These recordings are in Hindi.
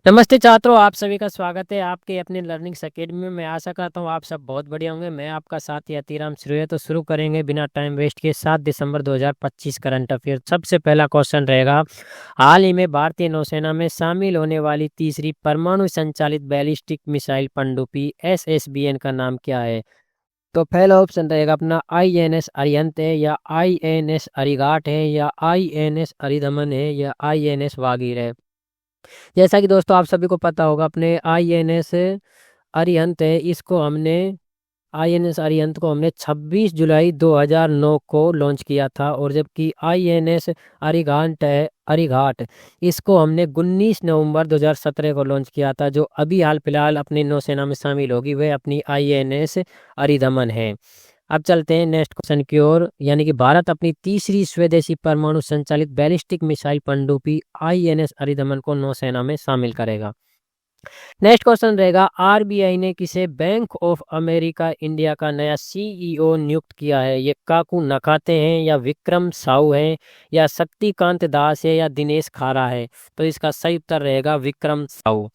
नमस्ते छात्रों, आप सभी का स्वागत है आपके अपने लर्निंग्स एकेडमी में। मैं आशा करता हूँ आप सब बहुत बढ़िया होंगे। मैं आपका साथी अतिराम शुरू है तो शुरू करेंगे बिना टाइम वेस्ट किए 7 दिसंबर 2025 करंट अफेयर। सबसे पहला क्वेश्चन रहेगा, हाल ही में भारतीय नौसेना में शामिल होने वाली तीसरी परमाणु संचालित बैलिस्टिक मिसाइल पनडुब्बी SSBN का नाम क्या है? तो पहला ऑप्शन रहेगा अपना INS अरिहंत है, या INS अरिघाट है, या INS अरिदमन है, या INS वागीर है। जैसा कि दोस्तों आप सभी को पता होगा, अपने INS अरिहंत है, इसको हमने INS अरिहंत को हमने 26 जुलाई 2009 को लॉन्च किया था। और जबकि INS अरिघाट इसको हमने 19 नवंबर 2017 को लॉन्च किया था। जो अभी हाल फिलहाल अपनी नौसेना में शामिल होगी वह अपनी INS अरिदमन है। अब चलते हैं नेक्स्ट क्वेश्चन की ओर, यानी कि भारत अपनी तीसरी स्वदेशी परमाणु संचालित बैलिस्टिक मिसाइल पनडुब्बी INS अरिदमन को नौसेना में शामिल करेगा। नेक्स्ट क्वेश्चन रहेगा, RBI ने किसे बैंक ऑफ अमेरिका इंडिया का नया CEO नियुक्त किया है? ये काकू नकाते हैं, या विक्रम साहू है, या शक्तिकांत दास है, या दिनेश खारा है? तो इसका सही उत्तर रहेगा विक्रम साहू।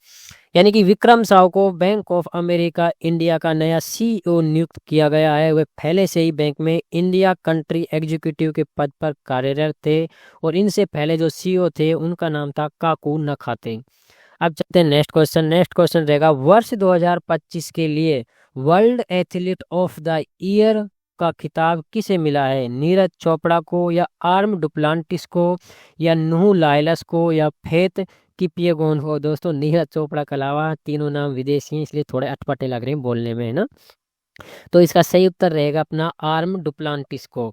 यानी कि विक्रम साहू को बैंक ऑफ अमेरिका इंडिया का नया CEO नियुक्त किया गया है। वे पहले से ही बैंक में इंडिया कंट्री एग्जीक्यूटिव के पद पर कार्यरत थे, और इनसे पहले जो CEO थे उनका नाम था काकू नखाते। अब चलते हैं नेक्स्ट क्वेश्चन। नेक्स्ट क्वेश्चन रहेगा, वर्ष 2025 के लिए world athlete of the year का खिताब किसे मिला है? नीरज चोपड़ा को, या आर्म डुप्लांटिस को, या नूह लाइलस को, या फेथ किपिएगोन को? दोस्तों नीरज चोपड़ा के अलावा तीनों नाम विदेशी हैं, इसलिए थोड़े अटपटे लग रहे हैं बोलने में, है ना। तो इसका सही उत्तर रहेगा अपना आर्म डुप्लांटिस को।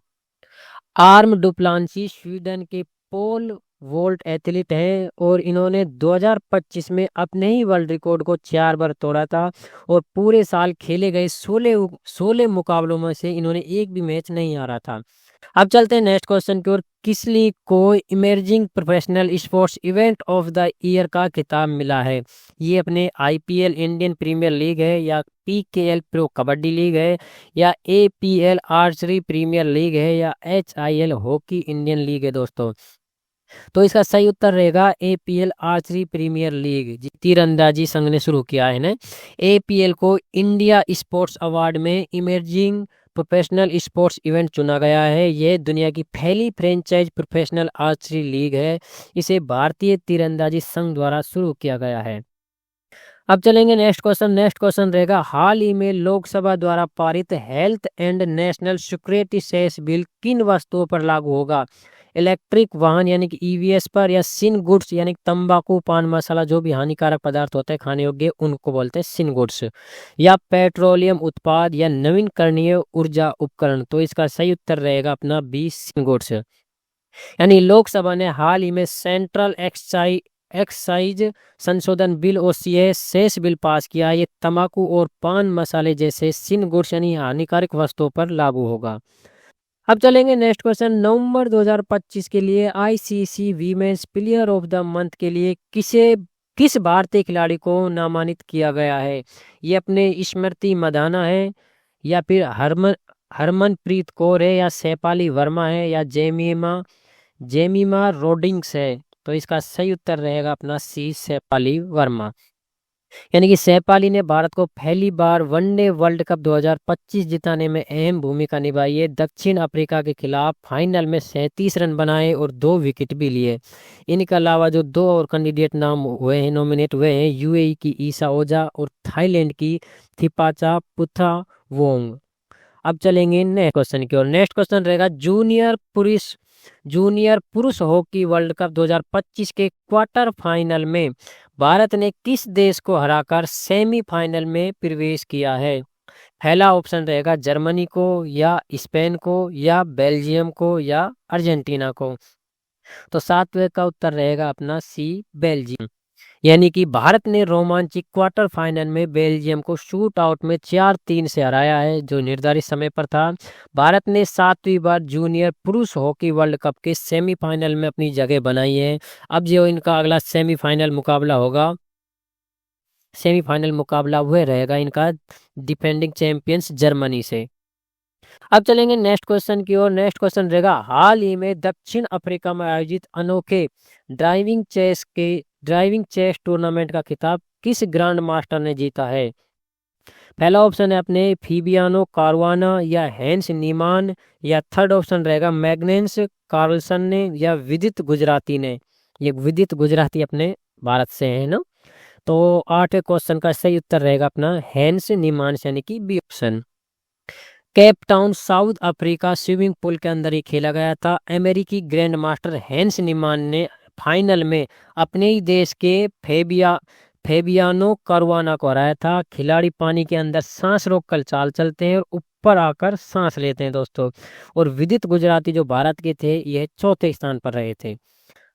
आर्म डुप्लांसी स्वीडन के पोल वोल्ट एथलीट हैं, और इन्होंने 2025 में अपने ही वर्ल्ड रिकॉर्ड को 4 बार तोड़ा था। और पूरे साल खेले गए 16 मुकाबलों में से इन्होंने एक भी मैच नहीं हारा था। अब चलते हैं नेक्स्ट क्वेश्चन की ओर। किस लीग को emerging professional sports event of the year का खिताब मिला है? ये अपने IPL इंडियन प्रीमियर लीग है, या PKL प्रो कबड्डी लीग है, या APL आर्चरी प्रीमियर लीग है, या HIL हॉकी इंडियन लीग है दोस्तों? तो इसका सही उत्तर रहेगा APL आर्चरी प्रीमियर लीग, तीरंदाजी संघ ने शुरू किया है ना। APL को इंडिया स्पोर्ट्स अवार्ड में इमर्जिंग प्रोफेशनल स्पोर्ट्स इवेंट चुना गया है। यह दुनिया की पहली फ्रेंचाइज प्रोफेशनल आर्चरी लीग है। इसे भारतीय तीरंदाजी संघ द्वारा शुरू किया गया है। अब चलेंगे नेक्स्ट क्वेश्चन। नेक्स्ट क्वेश्चन रहेगा, हाल ही में लोकसभा द्वारा पारित health and national security cess bill किन वस्तुओं पर लागू होगा? इलेक्ट्रिक वाहन यानी कि EVs पर, या सिन गुड्स यानी कि तंबाकू पान मसाला जो भी हानिकारक पदार्थ होते हैं खाने योग्य उनको बोलते हैं सिन गुड्स, या पेट्रोलियम उत्पाद, या नवीनकरणीय ऊर्जा उपकरण? तो इसका सही उत्तर रहेगा अपना बी सिन गुड्स। यानी लोकसभा ने हाल ही में सेंट्रल एक्साइज संशोधन बिल और सेस बिल पास किया। ये तंबाकू और पान मसाले जैसे सिन गुड्स यानी हानिकारक वस्तुओं पर लागू होगा। अब चलेंगे नेक्स्ट क्वेश्चन। नवंबर 2025 के लिए ICC women's player of the month के लिए किस भारतीय खिलाड़ी को नामांकित किया गया है? ये अपने स्मृति मदाना है, या फिर हरमनप्रीत कौर है, या सैपाली वर्मा है, या जेमिमा रोडिंग्स है? तो इसका सही उत्तर रहेगा अपना सी सैपाली वर्मा। यानी कि सैपाली ने भारत को पहली बार वनडे वर्ल्ड कप 2025 जिताने में अहम भूमिका निभाई है। दक्षिण अफ्रीका के खिलाफ फाइनल में 37 रन बनाए और 2 विकेट भी लिए। इनके अलावा जो 2 और कैंडिडेट नाम हुए हैं, नॉमिनेट हुए हैं, UAE की ईसा ओजा और थाईलैंड की थिपाचा पुथावोंग। अब चलेंगे नेक्स्ट क्वेश्चन की ओर। नेक्स्ट क्वेश्चन रहेगा, जूनियर पुरुष हॉकी वर्ल्ड कप 2025 के क्वार्टर फाइनल में भारत ने किस देश को हराकर सेमीफाइनल में प्रवेश किया है? पहला ऑप्शन रहेगा जर्मनी को, या स्पेन को, या बेल्जियम को, या अर्जेंटीना को? तो सातवें का उत्तर रहेगा अपना सी बेल्जियम। यानी कि भारत ने रोमांचक क्वार्टर फाइनल में बेल्जियम को शूट आउट में 4-3 से हराया है, जो निर्धारित समय पर था। भारत ने 7वीं बार जूनियर पुरुष हॉकी वर्ल्ड कप के सेमीफाइनल में अपनी जगह बनाई है। अब जो इनका अगला सेमीफाइनल मुकाबला होगा, सेमीफाइनल मुकाबला वह रहेगा इनका डिफेंडिंग चैंपियंस जर्मनी से। अब चलेंगे नेक्स्ट क्वेश्चन की ओर। नेक्स्ट क्वेश्चन रहेगा, हाल ही में दक्षिण अफ्रीका में आयोजित अनोखे ड्राइविंग चेस के ड्राइविंग चेस टूर्नामेंट का खिताब किस ग्रैंड मास्टर ने जीता है? पहला ऑप्शन है अपने फीबियानो कारुआना या हैंस नीमान, या थर्ड ऑप्शन रहेगा मैग्नेंस कार्लसन ने या विदित गुजराती ने। ये विदित गुजराती अपने भारत से है ना। तो 8वें क्वेश्चन का सही उत्तर रहेगा अपना हैंस नीमान यानी कि B option. Cape Town South Africa swimming pool के अंदर ही खेला गया था। अमेरिकी ग्रैंड मास्टर हैंस नीमान ने फाइनल में अपने ही देश के फेबियानो करुआना को हराया था। खिलाड़ी पानी के अंदर सांस रोककर चाल चलते हैं और ऊपर आकर सांस लेते हैं दोस्तों। और विदित गुजराती जो भारत के थे यह चौथे स्थान पर रहे थे।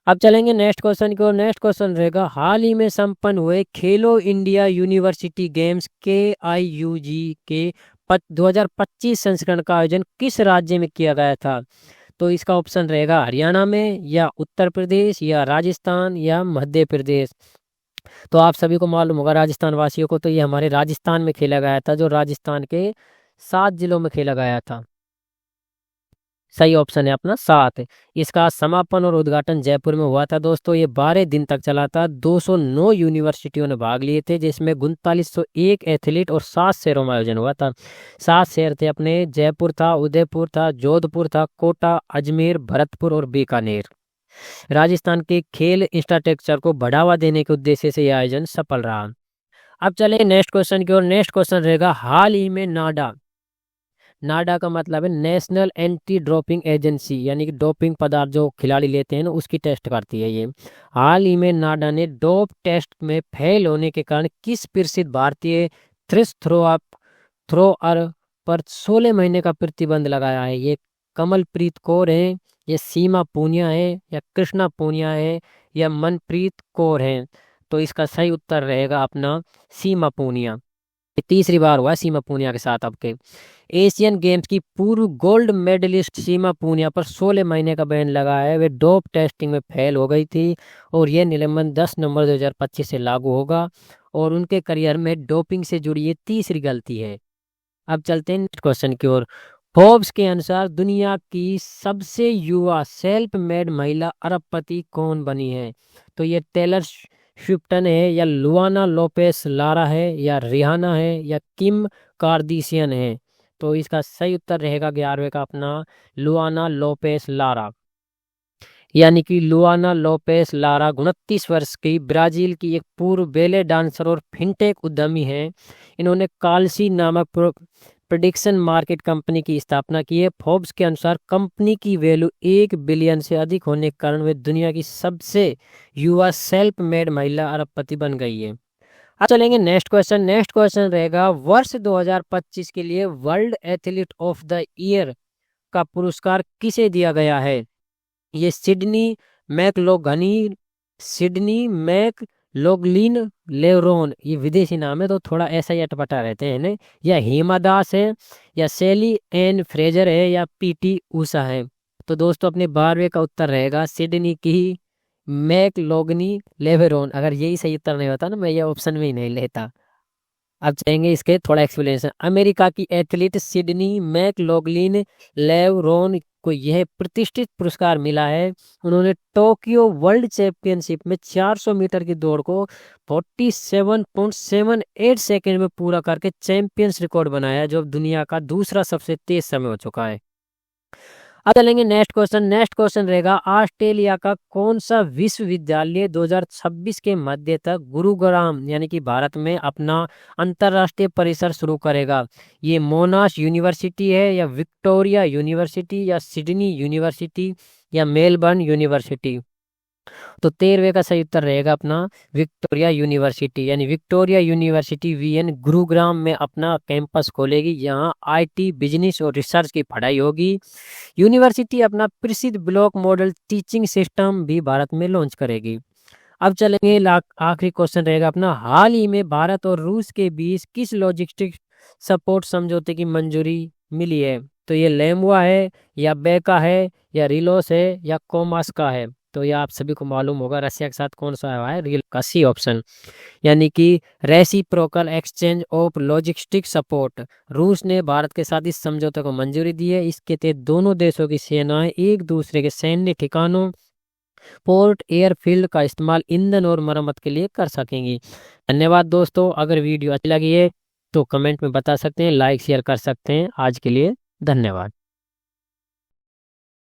अब चलेंगे नेक्स्ट क्वेश्चन की ओर। नेक्स्ट क्वेश्चन रहेगा हाल ही में संपन्न हुए खेलो इंडिया यूनिवर्सिटी गेम्स KIUG के 2025 संस्करण का आयोजन किस राज्य में किया गया था? तो इसका ऑप्शन रहेगा हरियाणा में, या उत्तर प्रदेश, या राजस्थान, या मध्य प्रदेश। तो आप सभी को मालूम होगा राजस्थान वासियों को, तो ये हमारे राजस्थान में खेला गया था, जो राजस्थान के 7 जिलों में खेला गया था। सही ऑप्शन है अपना 7। इसका समापन और उद्घाटन जयपुर में हुआ था दोस्तों। ये 12 दिन तक चला था। 209 यूनिवर्सिटियों ने भाग लिए थे, जिसमें 3901 एथलीट और 7 शहरों में आयोजन हुआ था। 7 शहर थे अपने, जयपुर था, उदयपुर था, जोधपुर था, कोटा, अजमेर, भरतपुर और बीकानेर। राजस्थान के खेल इंफ्रास्ट्रक्चर को बढ़ावा देने के उद्देश्य से यह आयोजन सफल रहा। अब चलें नेक्स्ट क्वेश्चन की ओर। नेक्स्ट क्वेश्चन रहेगा हाल ही में नाडा का मतलब है नेशनल एंटी डोपिंग एजेंसी, यानी कि डोपिंग पदार्थ जो खिलाड़ी लेते हैं ना उसकी टेस्ट करती है ये। हाल ही में नाडा ने डोप टेस्ट में फेल होने के कारण किस प्रसिद्ध भारतीय थ्रोअर पर 16 महीने का प्रतिबंध लगाया है? ये कमलप्रीत कौर है, ये सीमा पूनिया है, या कृष्णा पूनिया है, या मनप्रीत कौर है। तो इसका सही उत्तर रहेगा अपना सीमा पूनिया। तीसरी बार हुआ सीमा पूनिया के साथ आपके। एशियन गेम्स की पूर्व गोल्ड मेडलिस्ट सीमा पूनिया पर 16 महीने का बैन लगा है। वे डोप टेस्टिंग में फेल हो गई थी और यह निलंबन 10 नवंबर 2025 से लागू होगा और उनके करियर में डोपिंग से जुड़ी ये तीसरी गलती है। अब चलते हैं नेक्स्ट क्वेश्चन की ओर। फोर्ब्स के अनुसार दुनिया की सबसे युवा सेल्फ मेड महिला अरबपति कौन बनी है? तो ये टेलर स्विफ्टन है, या लुआना लोपेस लारा है, या रिहाना है, या किम कार्दिशियन है। तो इसका सही उत्तर रहेगा 11वें का अपना लुआना लोपेस लारा, यानी कि लुआना लोपेस लारा 29 वर्ष की ब्राजील की एक पूर्व बेले डांसर और फिनटेक उद्यमी है। इन्होंने कालसी नामक प्रेडिक्शन मार्केट कंपनी की स्थापना की है। फोर्ब्स के अनुसार कंपनी की वैल्यू 1 बिलियन से अधिक होने के कारण वे दुनिया की सबसे युवा सेल्फ मेड महिला अरबपति बन गई है। अब चलेंगे नेक्स्ट क्वेश्चन। नेक्स्ट क्वेश्चन रहेगा वर्ष 2025 के लिए world athlete of the year का पुरस्कार किसे दिया गया है? ये सिडनी मैकलोगलिन लेवरोन, ये विदेशी नाम है तो थोड़ा ऐसा ही अटपटा रहते हैं ना, या हिमा दास है, या सेली एन फ्रेजर है, या PT ऊषा है। तो दोस्तों अपने 12वें का उत्तर रहेगा सिडनी की मैकलोगनी लेवेरोन। अगर यही सही उत्तर नहीं होता ना मैं ये ऑप्शन में ही नहीं लेता। अब चाहेंगे इसके थोड़ा एक्सप्लेनेशन। अमेरिका की एथलीट सिडनी मैकलोगलिन लेवरोन को यह प्रतिष्ठित पुरस्कार मिला है। उन्होंने टोक्यो वर्ल्ड चैंपियनशिप में 400 मीटर की दौड़ को 47.78 सेकेंड में पूरा करके चैंपियंस रिकॉर्ड बनाया, जो अब दुनिया का दूसरा सबसे तेज समय हो चुका है। अब चलेंगे नेक्स्ट क्वेश्चन। नेक्स्ट क्वेश्चन रहेगा ऑस्ट्रेलिया का कौन सा विश्वविद्यालय 2026 के मध्य तक गुरुग्राम यानी कि भारत में अपना अंतर्राष्ट्रीय परिसर शुरू करेगा? ये मोनाश यूनिवर्सिटी है, या विक्टोरिया यूनिवर्सिटी, या सिडनी यूनिवर्सिटी, या मेलबर्न यूनिवर्सिटी। तो 13वें का सही उत्तर रहेगा अपना विक्टोरिया यूनिवर्सिटी, यानी विक्टोरिया यूनिवर्सिटी VN गुरुग्राम में अपना कैंपस खोलेगी। यहाँ IT बिजनेस और रिसर्च की पढ़ाई होगी। यूनिवर्सिटी अपना प्रसिद्ध ब्लॉक मॉडल टीचिंग सिस्टम भी भारत में लॉन्च करेगी। अब चलेंगे आखिरी क्वेश्चन रहेगा अपना हाल ही में भारत और रूस के बीच किस लॉजिस्टिक सपोर्ट समझौते की मंजूरी मिली है? तो ये लेमुआ है, या बेका है, या रिलोस है, या कोमास का है। तो ये आप सभी को मालूम होगा रशिया के साथ कौन सा है रियल का सी ऑप्शन, यानी कि reciprocal exchange of logistic support. रूस ने भारत के साथ इस समझौते को मंजूरी दी है। इसके तहत दोनों देशों की सेनाएं एक दूसरे के सैन्य ठिकानों पोर्ट एयरफील्ड का इस्तेमाल ईंधन और मरम्मत के लिए कर सकेंगी। धन्यवाद दोस्तों। अगर वीडियो अच्छी लगी है तो कमेंट में बता सकते हैं, लाइक शेयर कर सकते हैं। आज के लिए धन्यवाद।